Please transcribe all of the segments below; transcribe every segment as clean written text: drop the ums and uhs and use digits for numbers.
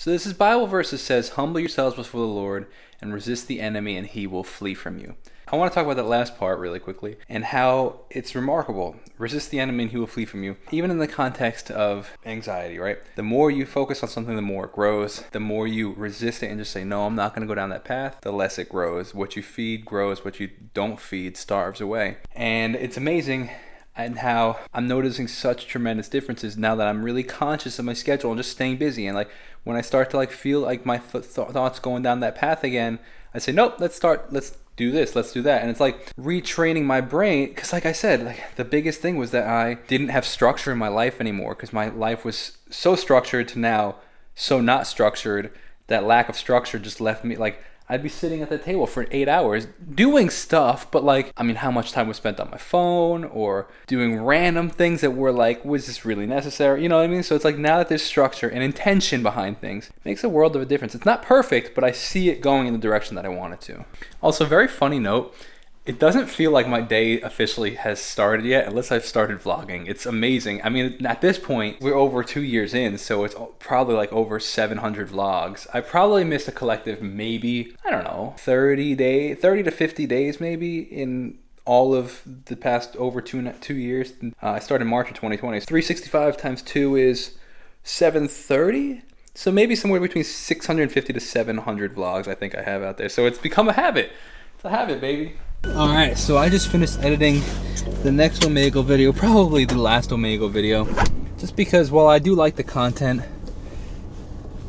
So this is Bible verse that says, humble yourselves before the Lord and resist the enemy and he will flee from you. I want to talk about that last part really quickly and how it's remarkable. Resist the enemy and he will flee from you. Even in the context of anxiety, right? The more you focus on something, the more it grows. The more you resist it and just say, no, I'm not going to go down that path, the less it grows. What you feed grows. What you don't feed starves away. And it's amazing and how I'm noticing such tremendous differences now that I'm really conscious of my schedule and just staying busy. And like when I start to like feel like my thoughts going down that path again, I say, nope, let's do this, let's do that. And it's like retraining my brain, because like I said, like the biggest thing was that I didn't have structure in my life anymore, because my life was so structured to now so not structured. That lack of structure just left me like I'd be sitting at the table for 8 hours doing stuff, but like, I mean, how much time was spent on my phone or doing random things that were like, was this really necessary? You know what I mean? So it's like now that there's structure and intention behind things, it makes a world of a difference. It's not perfect, but I see it going in the direction that I want it to. Also, very funny note, it doesn't feel like my day officially has started yet unless I've started vlogging. It's amazing. I mean, at this point, we're over 2 years in, so it's probably like over 700 vlogs. I probably missed a collective maybe, I don't know, 30 to 50 days maybe in all of the past over two years. I started in March of 2020. So 365 times 2 is 730? So maybe somewhere between 650 to 700 vlogs I think I have out there. So it's become a habit. It's a habit, baby. Alright, so I just finished editing the next Omegle video, probably the last Omegle video, just because while I do like the content,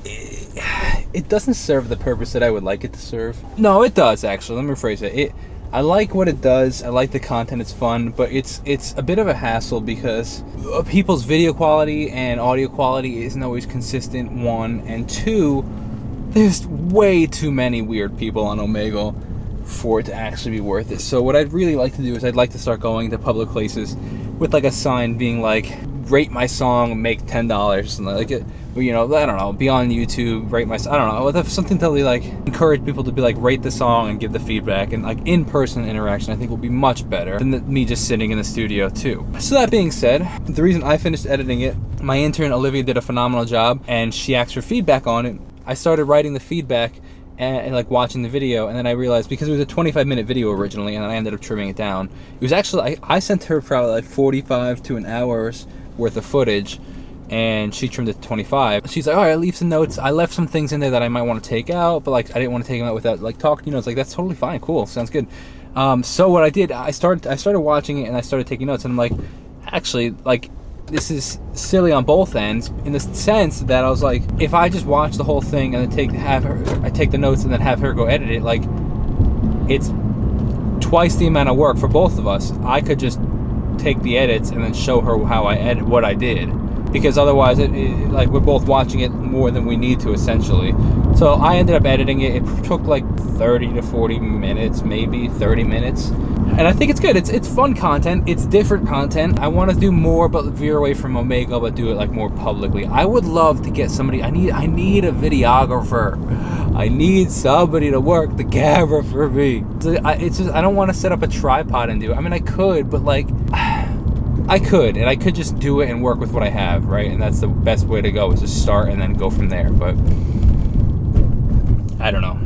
it doesn't serve the purpose that I would like it to serve. No, it does actually, let me rephrase it. I like what it does, I like the content, it's fun, but it's a bit of a hassle because people's video quality and audio quality isn't always consistent, 1, and 2, there's way too many weird people on Omegle for it to actually be worth it. So what I'd really like to do is I'd like to start going to public places with like a sign being like, rate my song, make $10 and like it, you know, I don't know, be on YouTube, rate my, I don't know, have something to like encourage people to be like, rate the song and give the feedback, and like in-person interaction I think will be much better than me just sitting in the studio too. So that being said, the reason I finished editing it, my intern Olivia did a phenomenal job and she asked for feedback on it. I started writing the feedback and like watching the video, and then I realized because it was a 25-minute video originally and I ended up trimming it down, it was actually, I sent her probably like 45 to an hour's worth of footage and she trimmed it to 25. She's like, all right, leave some notes. I left some things in there that I might want to take out, but like I didn't want to take them out without like talking, you know. It's like, that's totally fine, cool, sounds good. So what I did, I started watching it and I started taking notes, and I'm like, actually, like, this is silly on both ends in the sense that I was like, if I just watch the whole thing and then I take the notes and then have her go edit it, like it's twice the amount of work for both of us. I could just take the edits and then show her how I edit what I did, because otherwise like we're both watching it more than we need to essentially. So I ended up editing it. It took like 30 to 40 minutes, maybe 30 minutes. And I think it's good. It's fun content. It's different content. I want to do more, but veer away from Omegle, but do it like more publicly. I would love to get somebody. I need a videographer. I need somebody to work the camera for me. It's just, I don't want to set up a tripod and do it. I mean, I could, but like, I could just do it and work with what I have, right? And that's the best way to go, is just start and then go from there. But I don't know.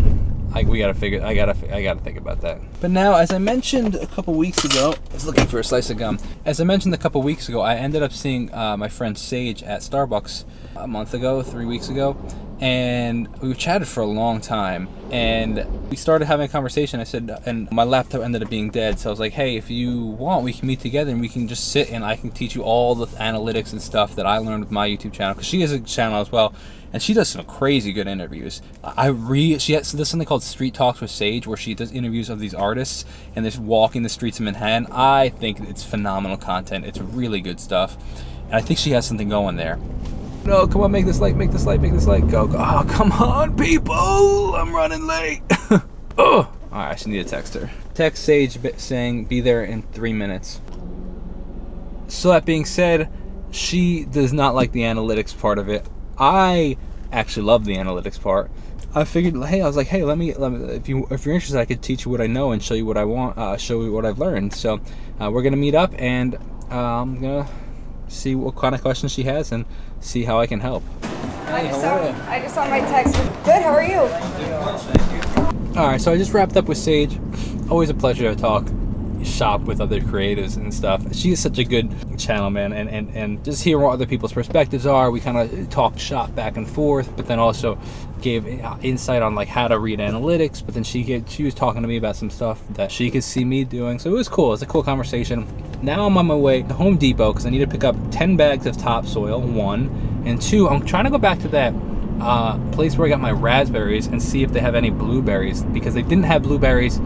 I gotta think about that. But now, as I mentioned a couple weeks ago, I was looking for a slice of gum. As I mentioned a couple weeks ago, I ended up seeing my friend Sage at Starbucks a month ago, 3 weeks ago, and we chatted for a long time. And we started having a conversation. I said, and my laptop ended up being dead, so I was like, hey, if you want, we can meet together and we can just sit and I can teach you all the analytics and stuff that I learned with my YouTube channel, because she has a channel as well. And she does some crazy good interviews. She has something called Street Talks with Sage, where she does interviews of these artists and they're walking the streets of Manhattan. I think it's phenomenal content. It's really good stuff. And I think she has something going there. No, come on, make this light, go. Oh, come on, people, I'm running late. Oh, all right, I should need to text her. Text Sage saying, be there in 3 minutes. So that being said, she does not like the analytics part of it. I actually love the analytics part. I figured, hey, let me if you're interested, I could teach you what I know and show you what I want, show you what I've learned. So we're gonna meet up, and I'm gonna see what kind of questions she has and see how I can help. Hey, how are you? I just saw my text. Good, how are you? Alright, so I just wrapped up with Sage. Always a pleasure to talk shop with other creatives and stuff. She is such a good channel, man, and just hear what other people's perspectives are. We kind of talked shop back and forth, but then also gave insight on like how to read analytics. But then she was talking to me about some stuff that she could see me doing, so it was cool. It's a cool conversation. Now I'm on my way to Home Depot because I need to pick up 10 bags of topsoil, 1, and 2, I'm trying to go back to that place where I got my raspberries and see if they have any blueberries, because they didn't have blueberries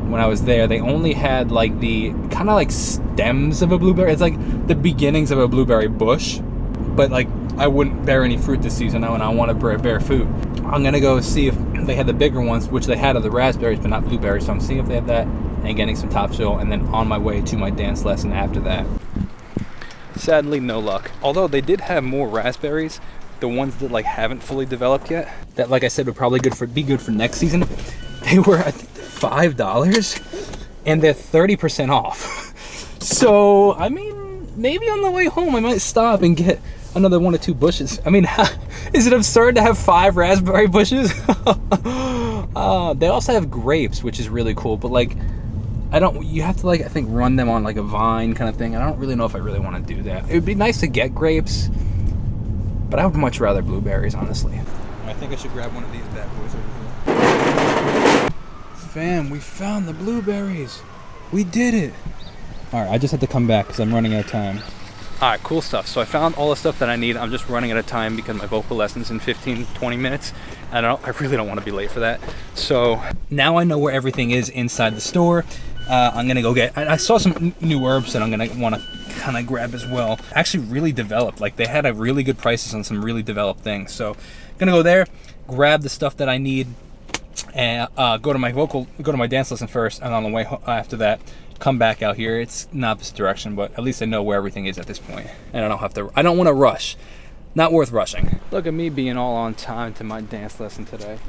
when I was there. They only had like the kind of like stems of a blueberry. It's like the beginnings of a blueberry bush, but like I wouldn't bear any fruit this season now, and I want to bear fruit. I'm gonna go see if they had the bigger ones, which they had of the raspberries but not blueberries, so I'm seeing if they have that and getting some topsoil, and then on my way to my dance lesson after that. Sadly, no luck. Although they did have more raspberries, the ones that like haven't fully developed yet, that like I said would probably be good for next season. They were, I think, $5 and they're 30% off. So I mean, maybe on the way home I might stop and get another 1 or 2 bushes. I mean, is it absurd to have 5 raspberry bushes? They also have grapes, which is really cool, but like you have to like, I think, run them on like a vine kind of thing. I don't really know if I really want to do that. It would be nice to get grapes, but I would much rather blueberries, honestly. I think I should grab one of these bad boys over here. Fam, we found the blueberries. We did it. All right, I just had to come back because I'm running out of time. All right, cool stuff. So I found all the stuff that I need. I'm just running out of time because my vocal lesson's in 15, 20 minutes. And I really don't want to be late for that. So now I know where everything is inside the store. I'm gonna go get, I saw some new herbs that I'm gonna want to kind of grab as well. Actually really developed, like they had a really good prices on some really developed things. So gonna go there, grab the stuff that I need, and go to my dance lesson first, and on the way after that come back out here. It's not this direction, but at least I know where everything is at this point, and I don't want to rush. Not worth rushing. Look at me being all on time to my dance lesson today.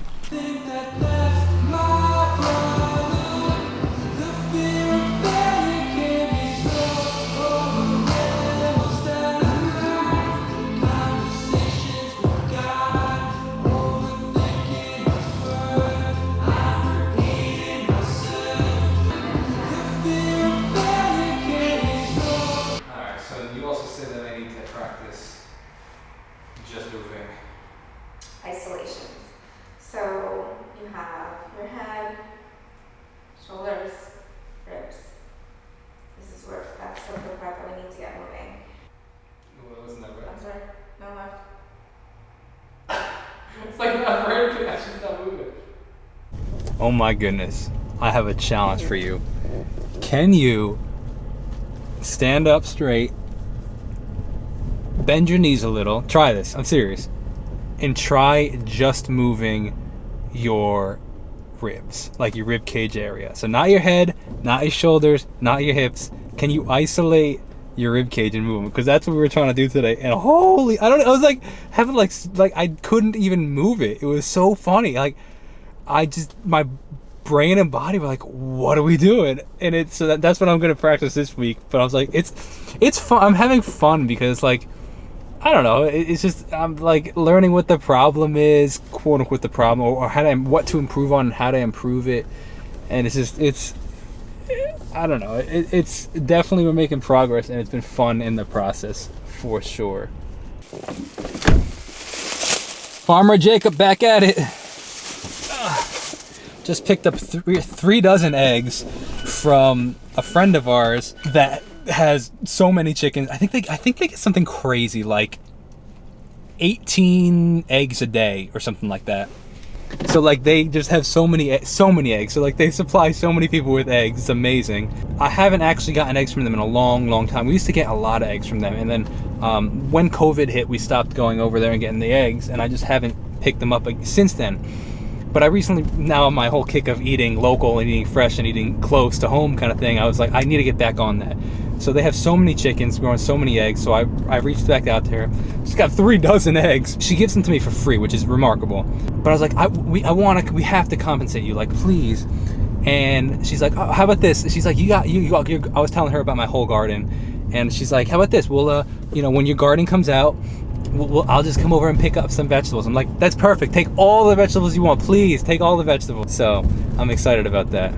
Isolations. So you have your head, shoulders, ribs. That's the part that we need to get moving. Well, wasn't that right? I'm sorry. No left. It's like not vertically, actually not moving. Oh my goodness. I have a challenge for you. Can you stand up straight, bend your knees a little, try this, I'm serious, and try just moving your ribs, like your rib cage area. So not your head, not your shoulders, not your hips. Can you isolate your rib cage and move them? Because that's what we were trying to do today. And holy, I was like having like I couldn't even move it. It was so funny. Like my brain and body were like, what are we doing? And that's what I'm gonna practice this week. But I was like, it's fun. I'm having fun because like, I don't know. It's just I'm like learning what the problem is, quote unquote, the problem, or what to improve on and how to improve it. And it's I don't know. It's definitely, we're making progress, and it's been fun in the process for sure. Farmer Jacob back at it. Just picked up 3 dozen eggs from a friend of ours that has so many chickens. I think they get something crazy like 18 eggs a day or something like that. So like they just have so many eggs. So like they supply so many people with eggs. It's amazing. I haven't actually gotten eggs from them in a long time. We used to get a lot of eggs from them, and then when COVID hit, we stopped going over there and getting the eggs, and I just haven't picked them up since then. But I recently, now my whole kick of eating local and eating fresh and eating close to home kind of thing, I was like, I need to get back on that. So they have so many chickens growing so many eggs, so I reached back out to her. She's got 3 dozen eggs. She gives them to me for free, which is remarkable. But I was like, we have to compensate you, like, please. And she's like, oh, how about this? She's like, I was telling her about my whole garden, and she's like, how about this? Well, when your garden comes out, I'll just come over and pick up some vegetables. I'm like, that's perfect. Take all the vegetables you want, please. Take all the vegetables. So I'm excited about that.